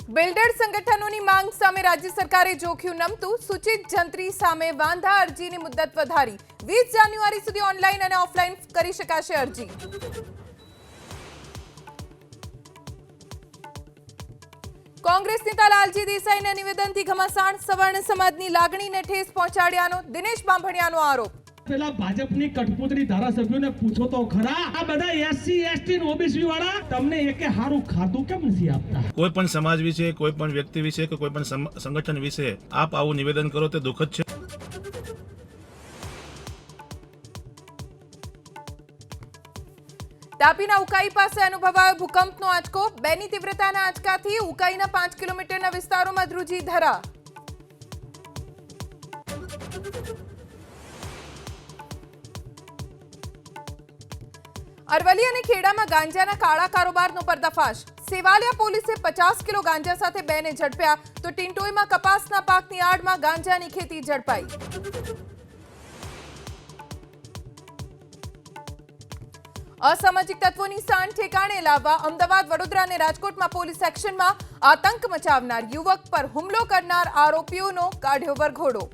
Builder સંગઠનોની માંગ સામે રાજ્ય સરકારે જોખ્યું નમતું. સૂચિત જંત્રી સામે વાંધા અરજીની મુદત વધારી. 20 જાન્યુઆરી સુધી ઓનલાઈન અને ઓફલાઈન કરી શકાશે અરજી. કોંગ્રેસ નેતા લાલજી દેસાઈના નિવેદનથી ઘમાસાણ. સવર્ણ સમાજની લાગણીને ઠેસ પહોંચાડ્યાનો દિનેશ બાંભણિયાનો આરોપ. પેલા ભાજપની કઠપૂતળી ધારાસભ્યોને પૂછો તો ખરા, આ બધા એસસી એસટી ઓબીસી વાળા તમને એકે હારું ખાતું કેમ નથી આપતા? કોઈ પણ સમાજ વિશે, કોઈ પણ વ્યક્તિ વિશે કે કોઈ પણ સંગઠન વિશે આપ આવું નિવેદન કરો તે દુઃખદ છે. તાપીના ઉકાઈ પાસે અનુભવાયો ભૂકંપનો આંચકો. 2ની તીવ્રતાના આંચકાથી ઉકાઈના 5 કિલોમીટરના વિસ્તારોમાં ધ્રુજી ધરા. અરવલ્લી અને ખેડામાં ગાંજાના કાળા કારોબારનો પર્દાફાશ. સેવાલિયા પોલીસે 50 કિલો ગાંજા સાથે 2ને ઝડપ્યા, તો ટિન્ટોઈમાં કપાસના પાકની આડમાં ગાંજાની ખેતી ઝડપાઈ. અસામાજિક તત્વોની સાંઠ ઠેકાણે લાવવા અમદાવાદ, વડોદરા અને રાજકોટમાં પોલીસ એક્શનમાં. આતંક મચાવનાર યુવક પર હુમલો કરનાર આરોપીઓનો કાઢ્યો વરઘોડો.